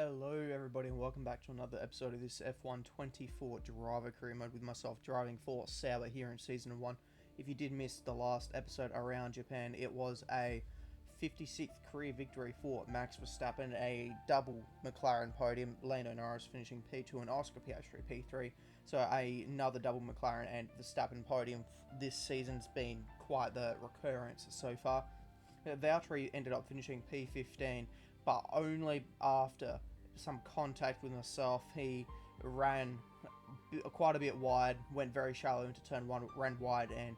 Hello everybody and welcome back to another episode of this F1 24 driver career mode with myself driving for Sauber here in Season 1. If you did miss the last episode around Japan, it was a 56th career victory for Max Verstappen, a double McLaren podium, Lando Norris finishing P2 and Oscar Piastri P3, so another double McLaren and Verstappen podium. This season's been quite the recurrence so far. Valtteri ended up finishing P15, but only after some contact with myself. He ran quite a bit wide, went very shallow into turn one, ran wide, and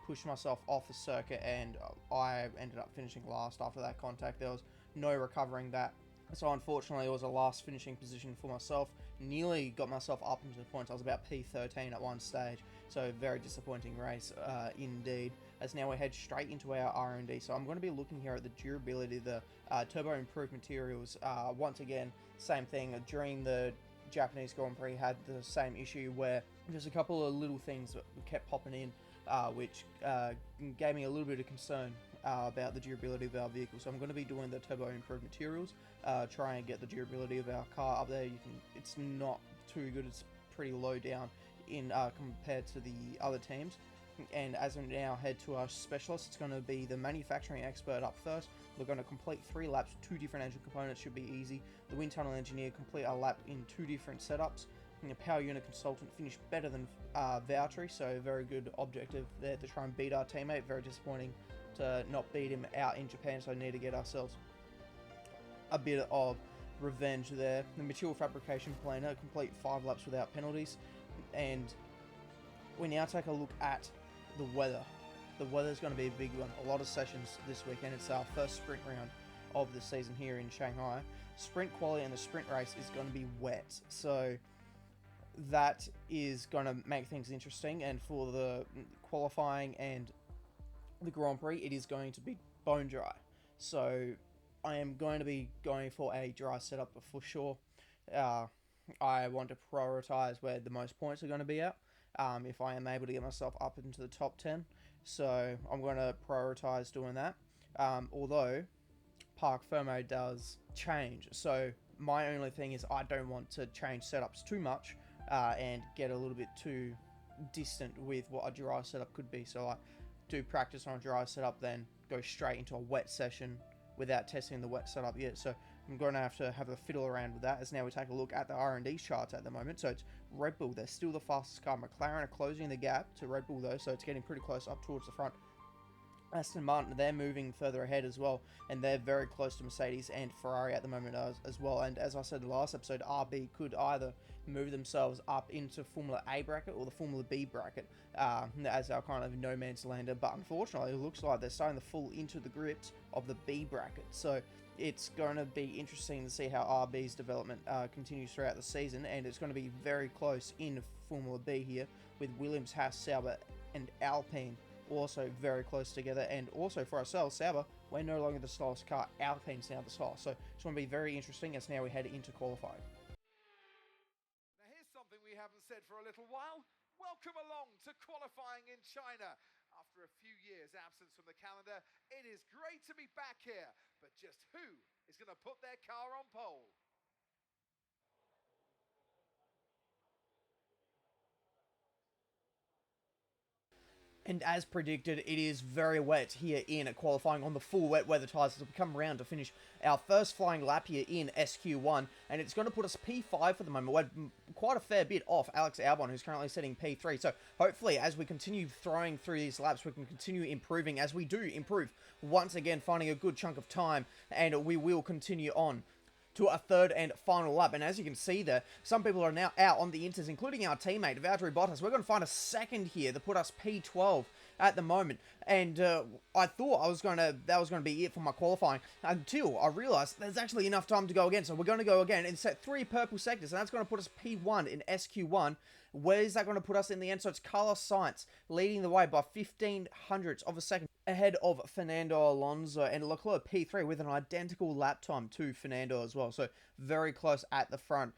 pushed myself off the circuit, and I ended up finishing last after that contact. There was no recovering that. So unfortunately, it was a last finishing position for myself. Nearly got myself up into the points. I was about P13 at one stage. So very disappointing race indeed. As now we head straight into our R&D. So I'm going to be looking here at the durability, the turbo improved materials. Once again, same thing. During the Japanese Grand Prix, had the same issue where just a couple of little things that kept popping in, which gave me a little bit of concern about the durability of our vehicle. So I'm going to be doing the turbo improved materials, try and get the durability of our car up there. It's not too good. It's pretty low down in compared to the other teams. And as we now head to our specialist, it's going to be the manufacturing expert up first. We're going to complete 3 laps, 2 different engine components, should be easy. The wind tunnel engineer complete a lap in 2 different setups. And the power unit consultant finished better than Valtteri, so very good objective there to try and beat our teammate. Very disappointing to not beat him out in Japan, so need to get ourselves a bit of revenge there. The material fabrication planner complete 5 laps without penalties, and we now take a look at the weather. The weather is going to be a big one. A lot of sessions this weekend. It's our first sprint round of the season here in Shanghai. Sprint quality and the sprint race is going to be wet, so that is going to make things interesting. And for the qualifying and the Grand Prix, it is going to be bone dry. So I am going to be going for a dry setup for sure. I want to prioritize where the most points are going to be at. If I am able to get myself up into the top 10. So I'm going to prioritize doing that. Although Park Fermo does change. So my only thing is I don't want to change setups too much and get a little bit too distant with what a dry setup could be. So I do practice on a dry setup, then go straight into a wet session without testing the wet setup yet. So I'm going to have a fiddle around with that, as now we take a look at the R&D charts at the moment. So it's Red Bull, they're still the fastest car. McLaren are closing the gap to Red Bull though, so it's getting pretty close up towards the front. Aston Martin, they're moving further ahead as well, and they're very close to Mercedes and Ferrari at the moment as well. And as I said in the last episode, RB could either move themselves up into Formula A bracket or the Formula B bracket as our kind of no man's lander, but unfortunately it looks like they're starting to fall into the grips of the B bracket. So it's going to be interesting to see how RB's development continues throughout the season, and it's going to be very close in Formula B here with Williams, Haas, Sauber and Alpine also very close together. And also for ourselves, Sauber, we're no longer the slowest car. Alpine's now the slowest. So it's going to be very interesting as now we head into qualifying. Now here's something we haven't said for a little while. Welcome along to qualifying in China. After a few years' absence from the calendar, it is great to be back here. But just who is going to put their car on pole? And as predicted, it is very wet here in qualifying on the full wet weather tyres as we come around to finish our first flying lap here in SQ1. And it's going to put us P5 for the moment. We're quite a fair bit off Alex Albon, who's currently sitting P3. So hopefully, as we continue throwing through these laps, we can continue improving, as we do improve. Once again, finding a good chunk of time, and we will continue on to a third and final lap. And as you can see there, some people are now out on the inters, including our teammate Valtteri Bottas. We're going to find a second here to put us P12 at the moment, and I thought that was going to be it for my qualifying, until I realized there's actually enough time to go again. So we're going to go again and set 3 purple sectors, and that's going to put us P1 in SQ1. Where is that going to put us in the end? So it's Carlos Sainz leading the way by 15 hundredths of a second ahead of Fernando Alonso, and Leclerc P3 with an identical lap time to Fernando as well. So very close at the front.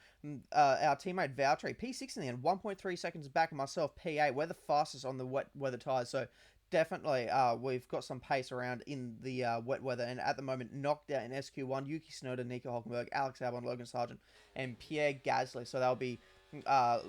Our teammate Valtteri P6 in the end, 1.3 seconds back, and myself P8. We're the fastest on the wet weather tyres, so definitely. We've got some pace around in the wet weather, and at the moment, knocked out in SQ1, Yuki Tsunoda, Nico Hulkenberg, Alex Albon, Logan Sargent, and Pierre Gasly. So they'll be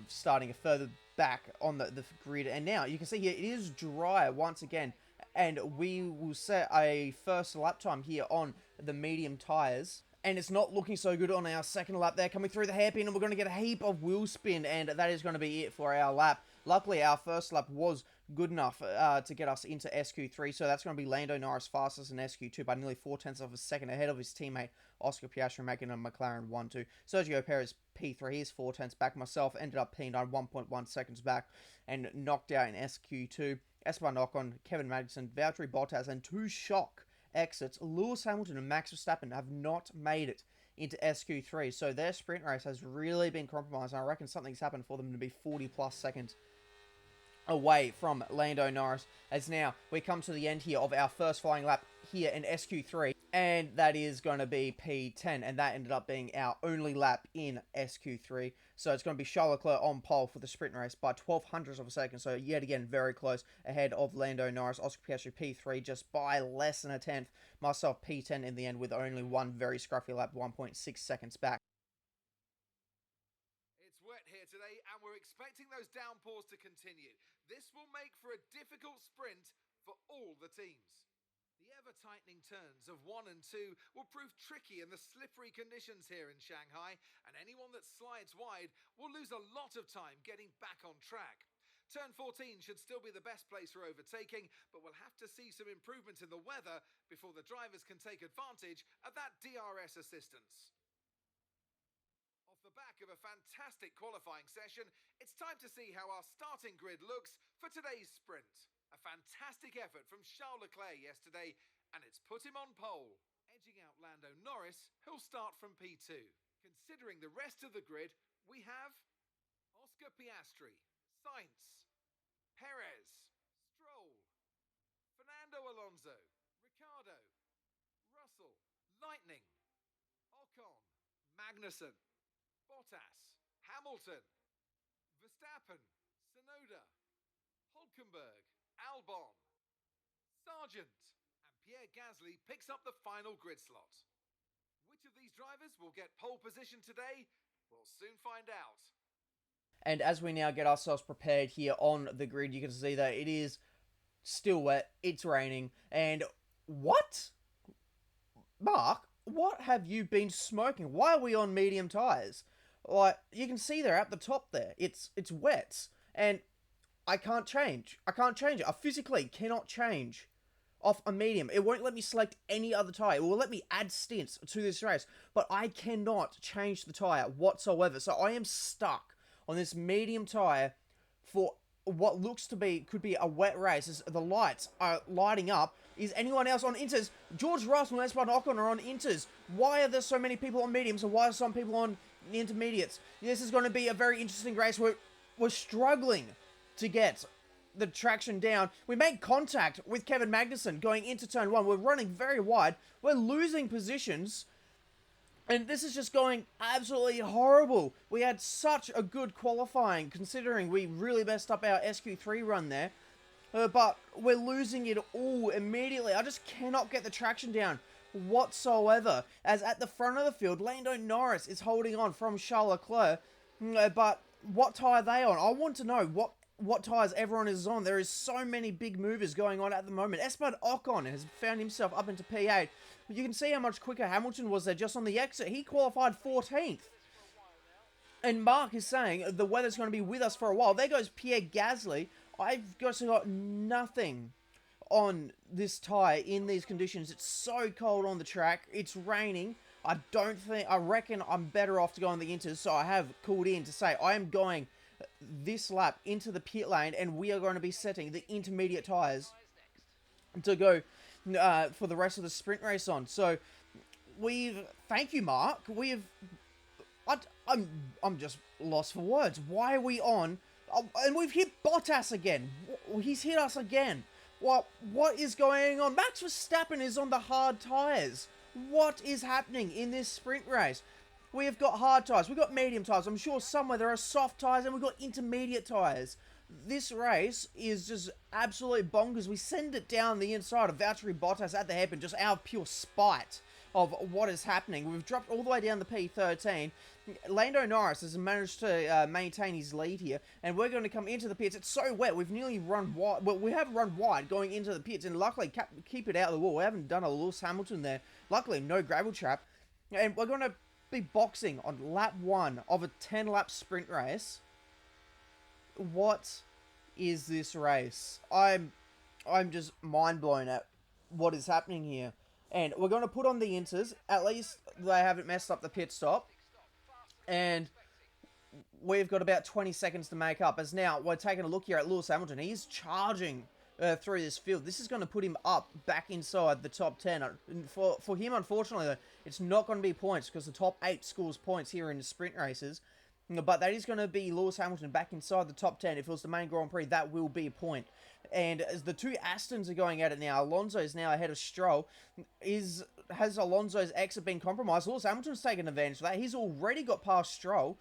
starting a further back on the grid. And now you can see here it is dry once again, and we will set a first lap time here on the medium tyres. And it's not looking so good on our second lap there, coming through the hairpin, and we're going to get a heap of wheel spin, and that is going to be it for our lap. Luckily, our first lap was good enough to get us into SQ3, so that's going to be Lando Norris fastest in SQ2 by nearly 0.4 of a second ahead of his teammate Oscar Piastri, making a McLaren 1-2. Sergio Perez P3, he's 0.4 back. Myself ended up P9, 1.1 seconds back, and knocked out in SQ2. Esteban Ocon, Kevin Magnussen, Valtteri Bottas, and two shock exits, Lewis Hamilton and Max Verstappen, have not made it into SQ3, so their sprint race has really been compromised, and I reckon something's happened for them to be 40 plus seconds away from Lando Norris, as now we come to the end here of our first flying lap here in SQ3, and that is going to be P10, and that ended up being our only lap in SQ3. So it's going to be Charles Leclerc on pole for the sprint race by 0.12 of a second, so yet again very close ahead of Lando Norris. Oscar Piastri P3 just by less than a tenth. Myself P10 in the end with only one very scruffy lap, 1.6 seconds back. It's wet here today, and we're expecting those downpours to continue. This will make for a difficult sprint for all the teams. The ever-tightening turns of 1 and 2 will prove tricky in the slippery conditions here in Shanghai, and anyone that slides wide will lose a lot of time getting back on track. Turn 14 should still be the best place for overtaking, but we'll have to see some improvements in the weather before the drivers can take advantage of that DRS assistance. Off the back of a fantastic qualifying session, it's time to see how our starting grid looks for today's sprint. A fantastic effort from Charles Leclerc yesterday, and it's put him on pole. Edging out Lando Norris, who'll start from P2. Considering the rest of the grid, we have Oscar Piastri, Sainz, Perez, Stroll, Fernando Alonso, Ricciardo, Russell, Lightning, Ocon, Magnussen, Bottas, Hamilton, Verstappen, Tsunoda, Hulkenberg, Albon, Sargent, and Pierre Gasly picks up the final grid slot. Which of these drivers will get pole position today? We'll soon find out. And as we now get ourselves prepared here on the grid, you can see that it is still wet, it's raining, and what? Mark, what have you been smoking? Why are we on medium tyres? Like, you can see there at the top there, it's wet, and I can't change it. I physically cannot change off a medium. It won't let me select any other tyre. It will let me add stints to this race, but I cannot change the tyre whatsoever. So I am stuck on this medium tyre for what looks to be, could be a wet race, as the lights are lighting up. Is anyone else on inters? George Russell and Esteban Ocon are on inters. Why are there so many people on mediums, and why are some people on the intermediates? This is going to be a very interesting race. We're struggling to get the traction down. We made contact with Kevin Magnussen going into turn 1. We're running very wide. We're losing positions. And this is just going absolutely horrible. We had such a good qualifying, considering we really messed up our SQ3 run there. But we're losing it all immediately. I just cannot get the traction down whatsoever. As at the front of the field, Lando Norris is holding on from Charles Leclerc. But what tyre are they on? I want to know what tyres everyone is on. There is so many big movers going on at the moment. Esteban Ocon has found himself up into P8. You can see how much quicker Hamilton was there just on the exit. He qualified 14th. And Mark is saying the weather's going to be with us for a while. There goes Pierre Gasly. I've got nothing on this tyre in these conditions. It's so cold on the track. It's raining. I reckon I'm better off to go on the inters. So I have called in to say I am going this lap into the pit lane, and we are going to be setting the intermediate tyres to go for the rest of the sprint race on. So thank you, Mark. I'm just lost for words. Why are we on? And we've hit Bottas again. He's hit us again. What is going on? Max Verstappen is on the hard tyres. What is happening in this sprint race? We have got hard tyres. We've got medium tyres. I'm sure somewhere there are soft tyres, and we've got intermediate tyres. This race is just absolutely bonkers. We send it down the inside of Valtteri Bottas at the hairpin, just out of pure spite of what is happening. We've dropped all the way down the P13. Lando Norris has managed to maintain his lead here, and we're going to come into the pits. It's so wet, we've nearly run wide. Well, we have run wide going into the pits, and luckily keep it out of the wall. We haven't done a Lewis Hamilton there. Luckily, no gravel trap. And we're going to be boxing on lap 1 of a 10-lap sprint race. What is this race? I'm just mind blown at what is happening here. And we're going to put on the inters. At least they haven't messed up the pit stop. And we've got about 20 seconds to make up. As now we're taking a look here at Lewis Hamilton. He's charging through this field. This is going to put him up back inside the top 10. For him, unfortunately, though, it's not going to be points because the top 8 scores points here in the sprint races. But that is going to be Lewis Hamilton back inside the top 10. If it was the main Grand Prix, that will be a point. And as the two Astons are going at it now, Alonso is now ahead of Stroll. Has Alonso's exit been compromised? Lewis Hamilton's taken advantage of that. He's already got past Stroll.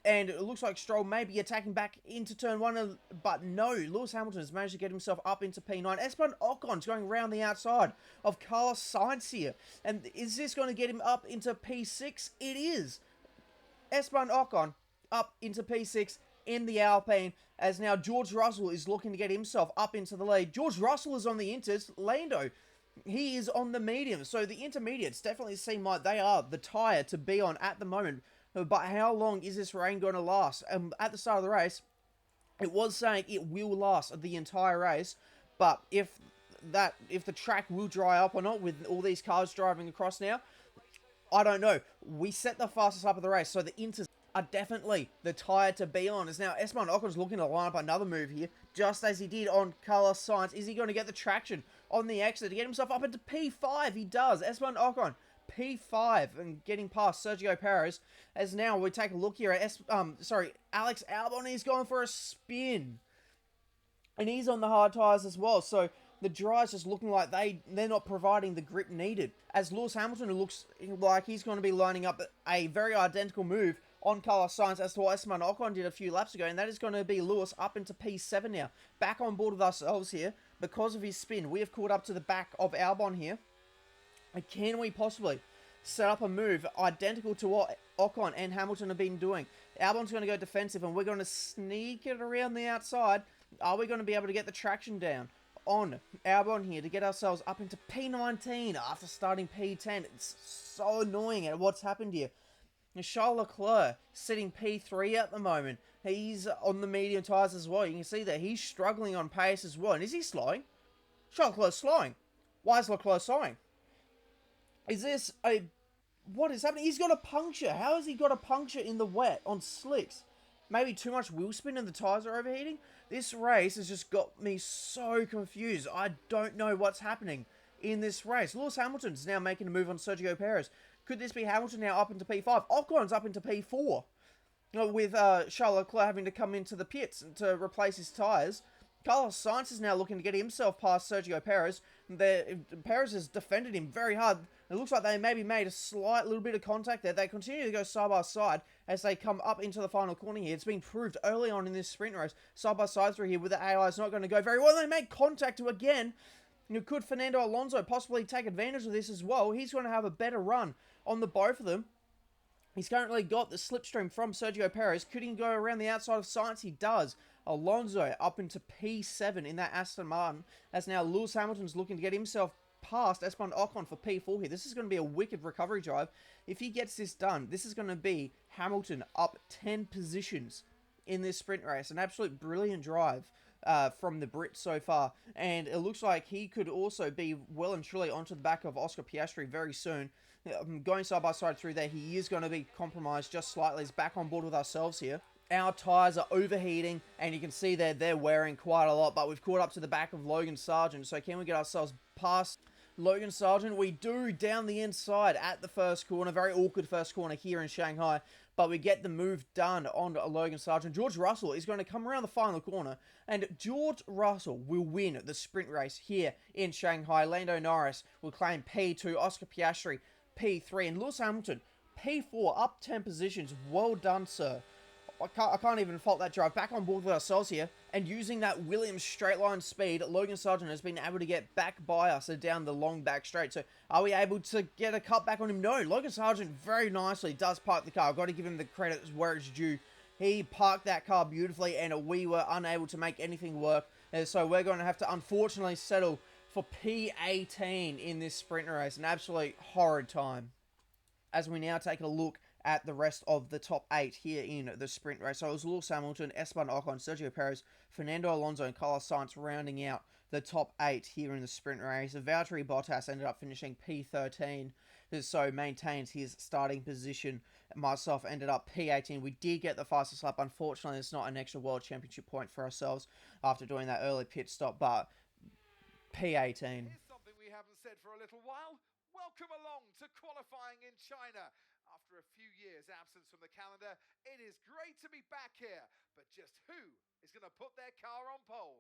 And it looks like Stroll may be attacking back into turn 1. But no, Lewis Hamilton has managed to get himself up into P9. Esteban Ocon's going around the outside of Carlos Sainz here. And is this going to get him up into P6? It is. Esteban Ocon up into P6 in the Alpine, as now George Russell is looking to get himself up into the lead. George Russell is on the inters. Lando, he is on the medium. So the intermediates definitely seem like they are the tyre to be on at the moment. But how long is this rain going to last? At the start of the race, it was saying it will last the entire race. But if the track will dry up or not with all these cars driving across now, I don't know. We set the fastest lap of the race, so the inters are definitely the tyre to be on. As now Esteban Ocon's looking to line up another move here, just as he did on Carlos Sainz. Is he going to get the traction on the exit to get himself up into P5? He does. Esteban Ocon, P5, and getting past Sergio Perez. As now we take a look here at Alex Albon. He's going for a spin, and he's on the hard tyres as well. So the dry's just looking like they're not providing the grip needed. As Lewis Hamilton looks like he's going to be lining up a very identical move on Carlos Sainz as to what Esteban Ocon did a few laps ago, and that is going to be Lewis up into P7 now. Back on board with ourselves here because of his spin. We have caught up to the back of Albon here. And can we possibly set up a move identical to what Ocon and Hamilton have been doing? Albon's going to go defensive, and we're going to sneak it around the outside. Are we going to be able to get the traction down on Albon here to get ourselves up into P19 after starting P10? It's so annoying at what's happened here. Charles Leclerc sitting P3 at the moment. He's on the medium tyres as well. You can see that he's struggling on pace as well. And is he slowing? Charles Leclerc's slowing. Why is Leclerc slowing? Is this a... What is happening? He's got a puncture. How has he got a puncture in the wet on slicks? Maybe too much wheel spin and the tyres are overheating? This race has just got me so confused. I don't know what's happening in this race. Lewis Hamilton's now making a move on Sergio Perez. Could this be Hamilton now up into P5? Ocon's up into P4. With Charles Leclerc having to come into the pits to replace his tyres. Carlos Sainz is now looking to get himself past Sergio Perez. Perez has defended him very hard. It looks like they maybe made a slight little bit of contact there. They continue to go side by side as they come up into the final corner here. It's been proved early on in this sprint race. Side by side through here with the AI is not going to go very well. They make contact again. Could Fernando Alonso possibly take advantage of this as well? He's going to have a better run on the both of them. He's currently got the slipstream from Sergio Perez. Could he go around the outside of Sainz? He does. Alonso up into P7 in that Aston Martin. As now Lewis Hamilton's looking to get himself past Esteban Ocon for P4 here. This is going to be a wicked recovery drive. If he gets this done, this is going to be Hamilton up 10 positions in this sprint race. An absolute brilliant drive from the Brit so far. And it looks like he could also be well and truly onto the back of Oscar Piastri very soon. Going side by side through there, he is going to be compromised just slightly. He's back on board with ourselves here. Our tyres are overheating, and you can see they're wearing quite a lot, but we've caught up to the back of Logan Sargent. So can we get ourselves past Logan Sargent? We do, down the inside at the first corner. Very awkward first corner here in Shanghai, but we get the move done on Logan Sargent. George Russell is going to come around the final corner, and George Russell will win the sprint race here in Shanghai. Lando Norris will claim P2, Oscar Piastri P3, and Lewis Hamilton P4, up 10 positions. Well done, sir. I can't even fault that drive. Back on board with ourselves here, and using that Williams straight line speed, Logan Sargent has been able to get back by us down the long back straight. So are we able to get a cut back on him? No, Logan Sargent very nicely does park the car. I've got to give him the credit where it's due. He parked that car beautifully, and we were unable to make anything work. And so we're going to have to unfortunately settle for P18 in this sprint race. An absolute horrid time. As we now take a look at the rest of the top 8 here in the sprint race. So it was Lewis Hamilton, Esteban Ocon, Sergio Perez, Fernando Alonso, and Carlos Sainz rounding out the top 8 here in the sprint race. Valtteri Bottas ended up finishing P13, so maintains his starting position. Myself ended up P18. We did get the fastest lap. Unfortunately, it's not an extra World Championship point for ourselves after doing that early pit stop, but P18. Here's something we haven't said for a little while. Welcome along to qualifying in China. After a few years' absence from the calendar, it is great to be back here. But just who is going to put their car on pole?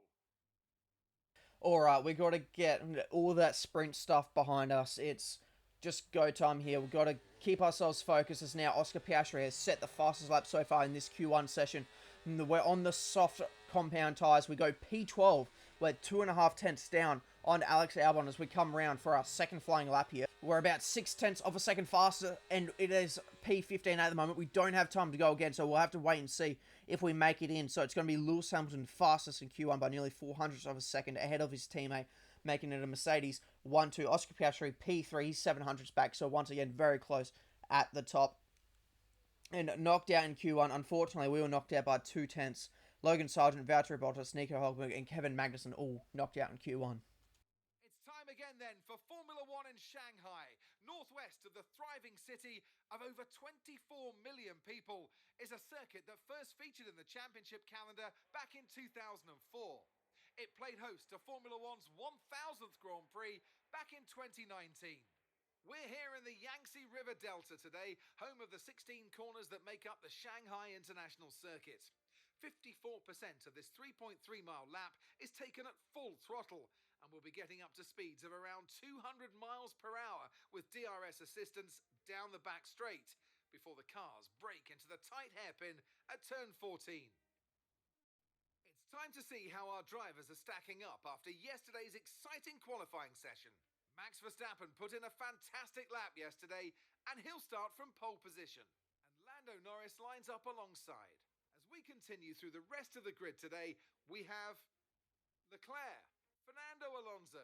Alright, we got to get all that sprint stuff behind us. It's just go time here. We've got to keep ourselves focused as now Oscar Piastri has set the fastest lap so far in this Q1 session. We're on the soft compound tyres. We go P12. We're 2.5 tenths down on Alex Albon as we come round for our second flying lap here. We're about 6 tenths of a second faster, and it is P15 at the moment. We don't have time to go again, so we'll have to wait and see if we make it in. So it's going to be Lewis Hamilton fastest in Q1 by nearly 400ths of a second ahead of his teammate, making it a Mercedes 1-2. Oscar Piastri P3, 700ths back, so once again very close at the top. And knocked out in Q1, unfortunately we were knocked out by 2 tenths. Logan Sargent, Valtteri Bottas, Nico Hulkenberg, and Kevin Magnussen all knocked out in Q1. It's time again then for Formula One in Shanghai. Northwest of the thriving city of over 24 million people is a circuit that first featured in the championship calendar back in 2004. It played host to Formula One's 1000th Grand Prix back in 2019. We're here in the Yangtze River Delta today, home of the 16 corners that make up the Shanghai International Circuit. 54% of this 3.3-mile lap is taken at full throttle, and we'll be getting up to speeds of around 200 miles per hour with DRS assistance down the back straight before the cars break into the tight hairpin at turn 14. It's time to see how our drivers are stacking up after yesterday's exciting qualifying session. Max Verstappen put in a fantastic lap yesterday, and he'll start from pole position. And Lando Norris lines up alongside. As we continue through the rest of the grid today, we have Leclerc, Fernando Alonso,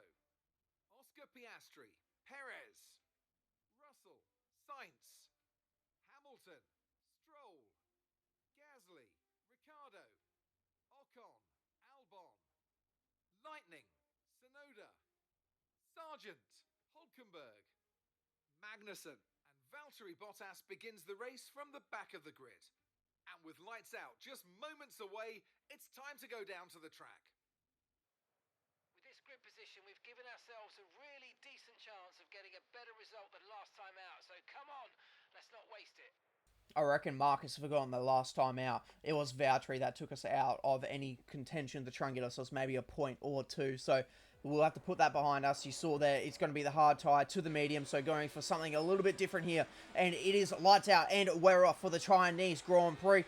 Oscar Piastri, Perez, Russell, Sainz, Hamilton, Stroll, Gasly, Ricciardo, Ocon, Albon, Lightning, Tsunoda, Sargent, Hulkenberg, Magnussen, and Valtteri Bottas begins the race from the back of the grid. And with lights out just moments away, it's time to go down to the track. With this grid position, we've given ourselves a really decent chance of getting a better result than last time out. So come on, let's not waste it. I reckon Marcus forgotten the last time out. It was Valtteri that took us out of any contention to try and get ourselves maybe a point or two. So we'll have to put that behind us. You saw there, it's going to be the hard tyre to the medium, so going for something a little bit different here. And it is lights out, and we're off for the Chinese Grand Prix.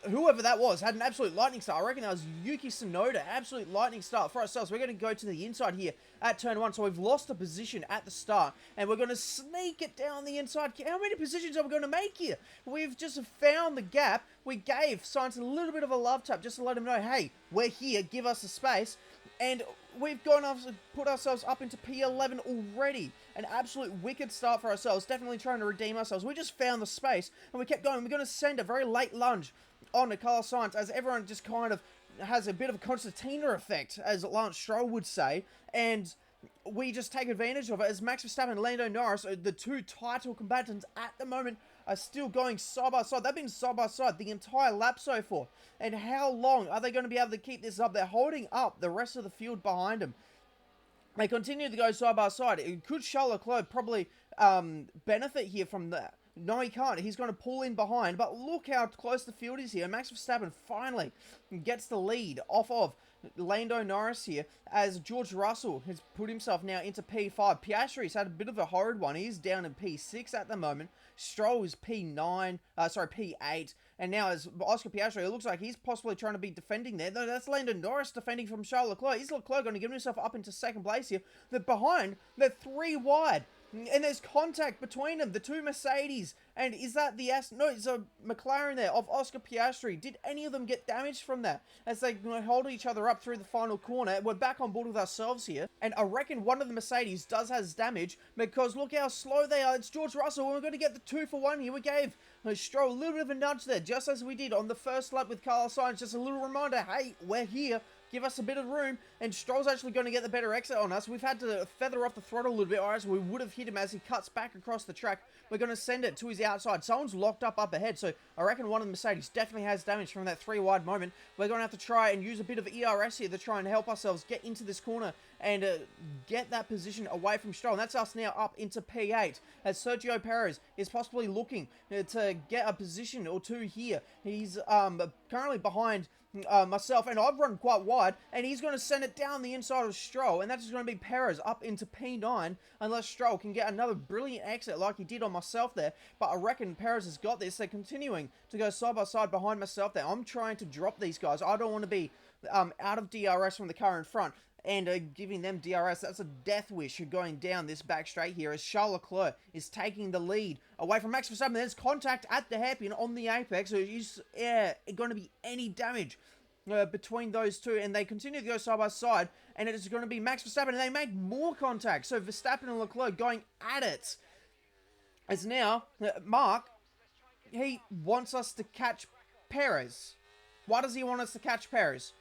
Whoever that was had an absolute lightning start. I reckon that was Yuki Tsunoda. Absolute lightning start for ourselves. We're going to go to the inside here at turn 1, so we've lost a position at the start, and we're going to sneak it down the inside. How many positions are we going to make here? We've just found the gap. We gave Sainz a little bit of a love tap just to let him know, hey, we're here, give us the space. And we've gone off, put ourselves up into P11 already. An absolute wicked start for ourselves. Definitely trying to redeem ourselves. We just found the space and we kept going. We're going to send a very late lunge on to Carlos Sainz as everyone just kind of has a bit of a concertina effect, as Lance Stroll would say. And we just take advantage of it as Max Verstappen and Lando Norris, the two title combatants at the moment, are still going side by side. They've been side by side the entire lap so far. And how long are they going to be able to keep this up? They're holding up the rest of the field behind them. They continue to go side by side. Could Charles Leclerc probably benefit here from that? No, he can't. He's going to pull in behind, but look how close the field is here. Max Verstappen finally gets the lead off of Lando Norris here, as George Russell has put himself now into P5. Piastri's had a bit of a horrid one. He's down in P6 at the moment. Stroll is P8. And now as Oscar Piastri, it looks like he's possibly trying to be defending there. That's Lando Norris defending from Charles Leclerc. Is Leclerc going to give himself up into second place here? They're behind. They're 3 wide. And there's contact between them, the two Mercedes. And is that the No, it's a McLaren there of Oscar Piastri. Did any of them get damaged from that? As they hold each other up through the final corner. We're back on board with ourselves here. And I reckon one of the Mercedes does has damage, because look how slow they are. It's George Russell. We're going to get the 2 for 1 here. We gave Stroll a little bit of a nudge there, just as we did on the first lap with Carlos Sainz. Just a little reminder, hey, we're here. Give us a bit of room, and Stroll's actually going to get the better exit on us. We've had to feather off the throttle a little bit, or else we would have hit him as he cuts back across the track. We're going to send it to his outside. Someone's locked up ahead, so I reckon one of the Mercedes definitely has damage from that 3 wide moment. We're going to have to try and use a bit of ERS here to try and help ourselves get into this corner and get that position away from Stroll. And that's us now up into P8, as Sergio Perez is possibly looking to get a position or 2 here. He's currently behind myself, and I've run quite wide, and he's going to send it down the inside of Stroll, and that's just going to be Perez up into P9, unless Stroll can get another brilliant exit like he did on myself there. But I reckon Perez has got this. They're continuing to go side by side behind myself there. I'm trying to drop these guys. I don't want to be out of DRS from the car in front and giving them DRS. That's a death wish going down this back straight here, as Charles Leclerc is taking the lead away from Max Verstappen. There's contact at the hairpin on the apex, so is going to be any damage between those two, and they continue to go side by side, and it is going to be Max Verstappen, and they make more contact. So Verstappen and Leclerc going at it. As now, Mark, he wants us to catch Perez. Why does he want us to catch Perez?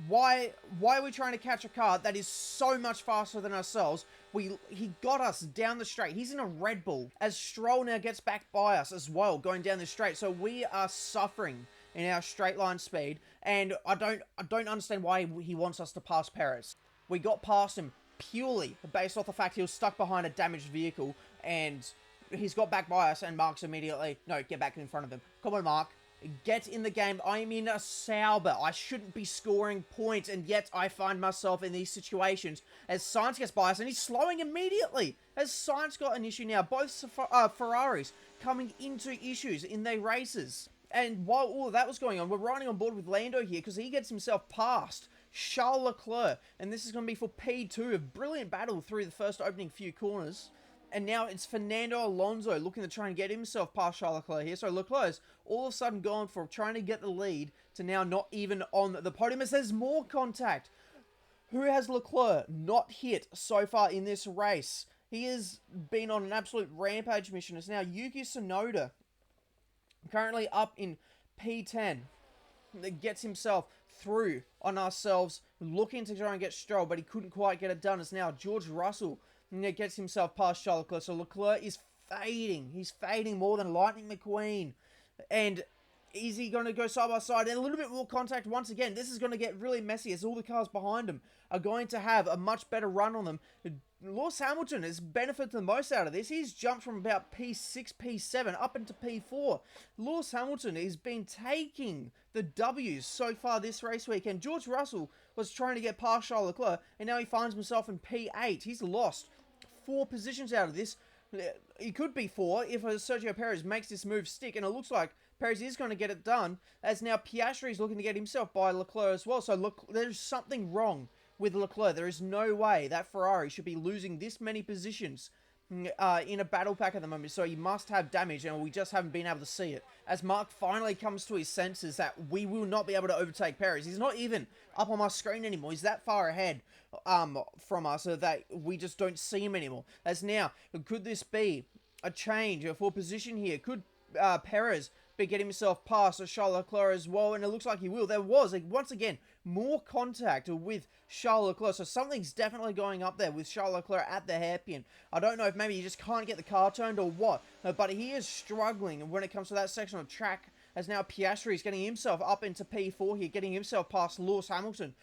Why are we trying to catch a car that is so much faster than ourselves? He got us down the straight. He's in a Red Bull, as Stroll now gets back by us as well, going down the straight. So we are suffering in our straight line speed, and I don't understand why he wants us to pass Perez. We got past him purely based off the fact he was stuck behind a damaged vehicle, and he's got back by us, and Mark's immediately, no, get back in front of him. Come on, Mark. Get in the game. I am in a Sauber. I shouldn't be scoring points, and yet I find myself in these situations as Sainz gets by us, and he's slowing immediately. As Sainz got an issue now, both Ferraris coming into issues in their races. And while all of that was going on, we're riding on board with Lando here, because he gets himself past Charles Leclerc, and this is going to be for P2. A brilliant battle through the first opening few corners. And now it's Fernando Alonso looking to try and get himself past Charles Leclerc here. So Leclerc's all of a sudden gone from trying to get the lead to now not even on the podium, as there's more contact. Who has Leclerc not hit so far in this race? He has been on an absolute rampage mission. It's now Yuki Tsunoda, currently up in P10, that gets himself through on ourselves, looking to try and get Stroll, but he couldn't quite get it done. It's now George Russell gets himself past Charles Leclerc. So Leclerc is fading. He's fading more than Lightning McQueen. And is he going to go side by side? And a little bit more contact once again. This is going to get really messy, as all the cars behind him are going to have a much better run on them. Lewis Hamilton has benefited the most out of this. He's jumped from about P6, P7 up into P4. Lewis Hamilton has been taking the W's so far this race weekend. George Russell was trying to get past Charles Leclerc, and now he finds himself in P8. He's lost 4 positions out of this. It could be 4 if Sergio Perez makes this move stick, and it looks like Perez is going to get it done, as now Piastri is looking to get himself by Leclerc as well. So look, there's something wrong with Leclerc. There is no way that Ferrari should be losing this many positions in a battle pack at the moment. So he must have damage, and we just haven't been able to see it. As Mark finally comes to his senses that we will not be able to overtake Perez. He's not even up on my screen anymore. He's that far ahead from us, so that we just don't see him anymore. As now, could this be a change for position here? Could Perez be getting himself past Charles Leclerc as well? And it looks like he will. There was, once again, more contact with Charles Leclerc. So something's definitely going up there with Charles Leclerc at the hairpin. I don't know if maybe he just can't get the car turned or what, but he is struggling when it comes to that section of track, as now Piastri is getting himself up into P4 here, getting himself past Lewis Hamilton.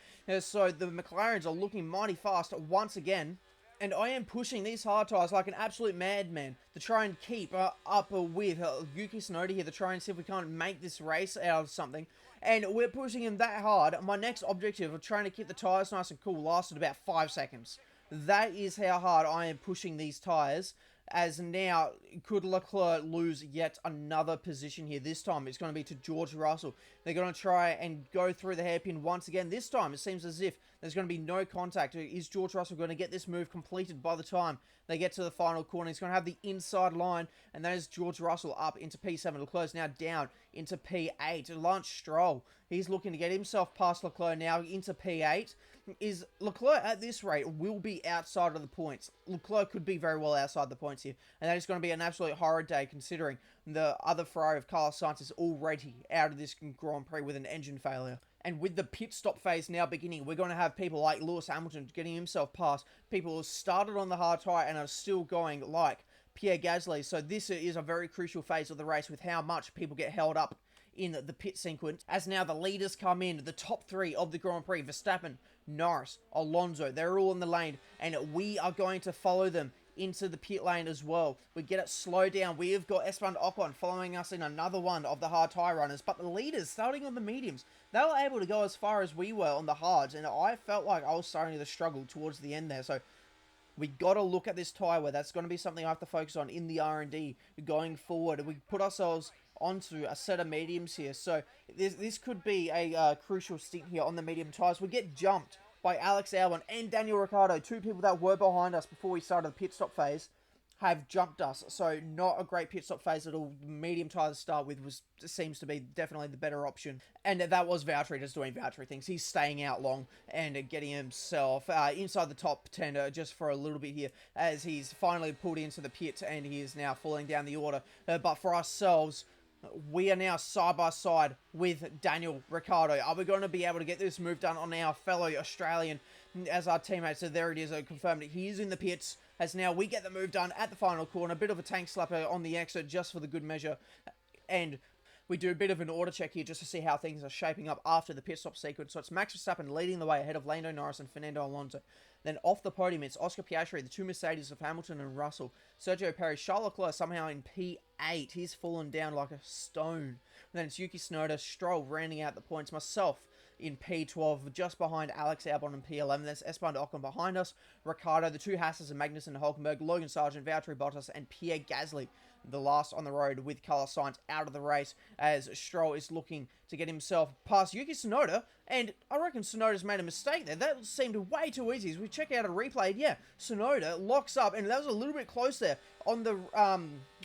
So the McLarens are looking mighty fast once again. And I am pushing these hard tires like an absolute madman to try and keep up with Yuki Tsunoda here to try and see if we can't make this race out of something. And we're pushing him that hard. My next objective of trying to keep the tires nice and cool lasted about 5 seconds. That is how hard I am pushing these tires. As now, could Leclerc lose yet another position here? This time, it's going to be to George Russell. They're going to try and go through the hairpin once again. This time, it seems as if there's going to be no contact. Is George Russell going to get this move completed by the time they get to the final corner? He's going to have the inside line, and that is George Russell up into P7. Leclerc's now down into P8. Lance Stroll, he's looking to get himself past Leclerc now into P8. Is Leclerc at this rate will be outside of the points. Leclerc could be very well outside the points here, and that is going to be an absolute horror day considering the other Ferrari of Carlos Sainz is already out of this Grand Prix with an engine failure. And with the pit stop phase now beginning, we're going to have people like Lewis Hamilton getting himself past people who started on the hard tyre and are still going, like Pierre Gasly. So this is a very crucial phase of the race with how much people get held up in the pit sequence. As now the leaders come in, the top 3 of the Grand Prix, Verstappen, Norris, Alonso, they're all in the lane, and we are going to follow them into the pit lane as well. We get it slowed down. We have got Esteban Ocon following us in another one of the hard tyre runners, but the leaders, starting on the mediums, they were able to go as far as we were on the hards, and I felt like I was starting to struggle towards the end there. So we got to look at this tyre wear. That's going to be something I have to focus on in the R&D going forward. We put ourselves onto a set of mediums here, so this could be a crucial stint here on the medium tyres. We get jumped by Alex Albon and Daniel Ricciardo, 2 people that were behind us before we started the pit stop phase, have jumped us. So not a great pit stop phase at all. Medium tyres to start with seems to be definitely the better option. And that was Valtteri just doing Valtteri things. He's staying out long and getting himself inside the top 10 just for a little bit here, as he's finally pulled into the pit and he is now falling down the order. But for ourselves, we are now side by side with Daniel Ricciardo. Are we going to be able to get this move done on our fellow Australian as our teammate? So there it is, confirmed he is in the pits, as now we get the move done at the final corner. A bit of a tank slapper on the exit just for the good measure. And we do a bit of an order check here just to see how things are shaping up after the pit stop sequence. So it's Max Verstappen leading the way ahead of Lando Norris and Fernando Alonso. Then off the podium, it's Oscar Piastri, the 2 Mercedes of Hamilton and Russell. Sergio Perez, Charles Leclerc somehow in P8. He's fallen down like a stone. And then it's Yuki Tsunoda, Stroll rounding out the points. Myself in P12, just behind Alex Albon in P11. There's Esteban Ocon behind us. Ricciardo, the 2 Hasses and Magnussen and Hulkenberg, Logan Sargent, Valtteri Bottas, and Pierre Gasly, the last on the road with Carlos Sainz out of the race, as Stroll is looking to get himself past Yuki Tsunoda. And I reckon Tsunoda's made a mistake there. That seemed way too easy. As we check out a replay, yeah, Tsunoda locks up, and that was a little bit close there on the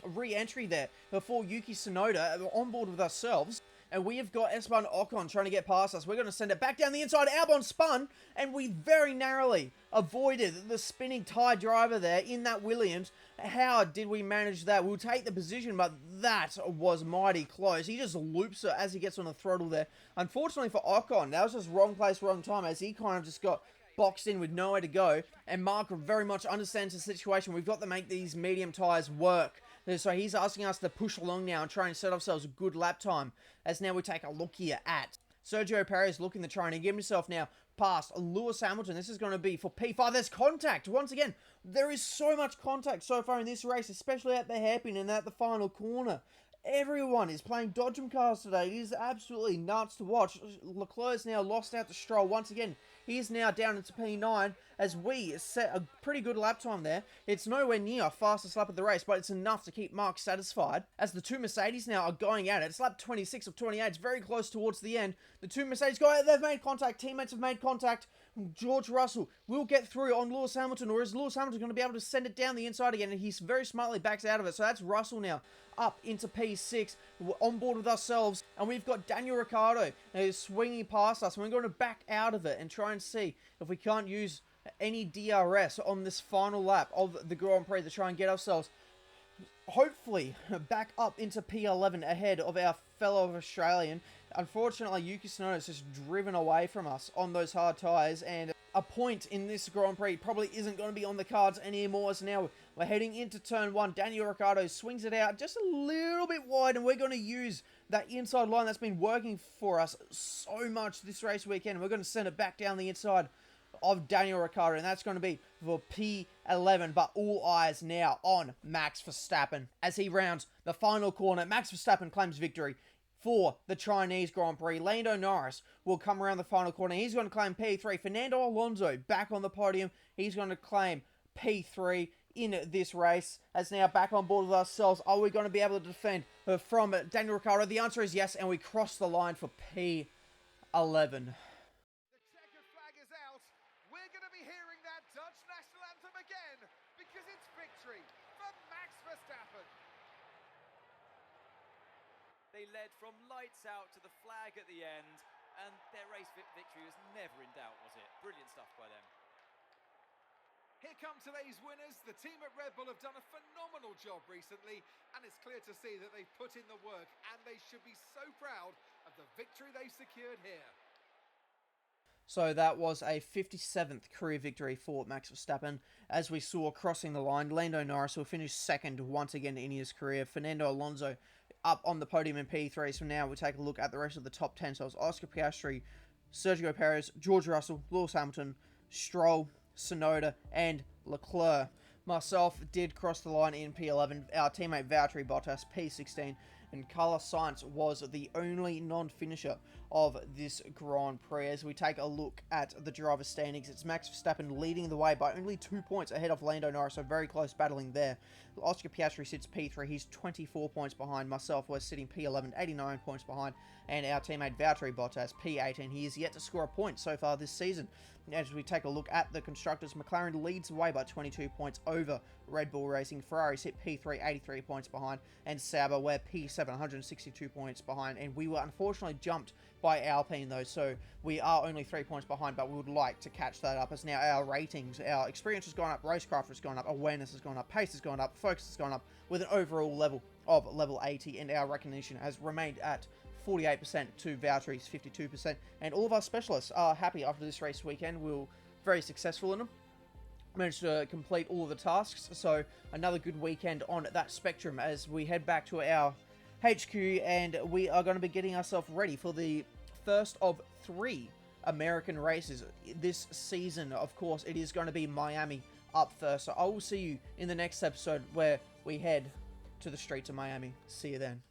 re-entry there before Yuki Tsunoda on board with ourselves. And we have got Esteban Ocon trying to get past us. We're going to send it back down the inside. Albon spun, and we very narrowly avoided the spinning tie driver there in that Williams. How did we manage that? We'll take the position, but that was mighty close. He just loops it as he gets on the throttle there. Unfortunately for Ocon, that was just wrong place, wrong time, as he kind of just got boxed in with nowhere to go. And Mark very much understands the situation. We've got to make these medium tyres work. So he's asking us to push along now and try and set ourselves a good lap time. As now we take a look here at Sergio Perez looking to try and get himself now past Lewis Hamilton. This is going to be for P5. There's contact. Once again, there is so much contact so far in this race, especially at the hairpin and at the final corner. Everyone is playing dodgem cars today. It is absolutely nuts to watch. Leclerc's now lost out to Stroll once again. He is now down into P9 as we set a pretty good lap time there. It's nowhere near fastest lap of the race, but it's enough to keep Mark satisfied. As the 2 Mercedes now are going at it. It's lap 26 of 28. It's very close towards the end. The 2 Mercedes go out. They've made contact. Teammates have made contact. George Russell will get through on Lewis Hamilton, or is Lewis Hamilton going to be able to send it down the inside again? And he very smartly backs out of it. So that's Russell now up into P6. We're on board with ourselves, and we've got Daniel Ricciardo who's swinging past us. And we're going to back out of it and try and see if we can't use any DRS on this final lap of the Grand Prix to try and get ourselves hopefully back up into P11 ahead of our fellow Australian. Unfortunately, Yuki Tsunoda has just driven away from us on those hard tyres, and a point in this Grand Prix probably isn't going to be on the cards anymore. As now we're heading into turn 1. Daniel Ricciardo swings it out just a little bit wide, and we're going to use that inside line that's been working for us so much this race weekend. We're going to send it back down the inside of Daniel Ricciardo, and that's going to be for P11. But all eyes now on Max Verstappen as he rounds the final corner. Max Verstappen claims victory for the Chinese Grand Prix. Lando Norris will come around the final corner. He's going to claim P3. Fernando Alonso back on the podium. He's going to claim P3 in this race. As now back on board with ourselves. Are we going to be able to defend from Daniel Ricciardo? The answer is yes, and we cross the line for P11. The checkered flag is out. We're going to be hearing that Dutch national anthem again because it's victory for Max Verstappen. They led from lights out to the flag at the end, and their race victory was never in doubt, was it? Brilliant stuff by them. Here come today's winners. The team at Red Bull have done a phenomenal job recently, and it's clear to see that they've put in the work, and they should be so proud of the victory they've secured here. So that was a 57th career victory for Max Verstappen. As we saw crossing the line, Lando Norris will finish second once again in his career. Fernando Alonso up on the podium in P3. So now we take a look at the rest of the top 10. So it's Oscar Piastri, Sergio Perez, George Russell, Lewis Hamilton, Stroll, Tsunoda, and Leclerc. Myself did cross the line in P11. Our teammate Valtteri Bottas, P16. And Carlos Sainz was the only non-finisher of this Grand Prix. As we take a look at the driver standings, it's Max Verstappen leading the way by only 2 points ahead of Lando Norris, so very close battling there. Oscar Piastri sits P3, he's 24 points behind. Myself was sitting P11, 89 points behind. And our teammate Valtteri Bottas, P18, he is yet to score a point so far this season. As we take a look at the constructors, McLaren leads the way by 22 points over Red Bull Racing. Ferrari's hit P3, 83 points behind. And Sauber, we're P7, 162 points behind. And we were unfortunately jumped by Alpine though, so we are only 3 points behind, but we would like to catch that up as now our ratings, our experience has gone up, racecraft has gone up, awareness has gone up, pace has gone up, focus has gone up with an overall level of level 80, and our recognition has remained at 48% to Valtteri's 52%, and all of our specialists are happy after this race weekend. We were very successful in them, managed to complete all of the tasks, so another good weekend on that spectrum as we head back to our HQ, and we are going to be getting ourselves ready for the first of 3 American races this season. Of course, it is going to be Miami up first, so I will see you in the next episode where we head to the streets of Miami. See you then.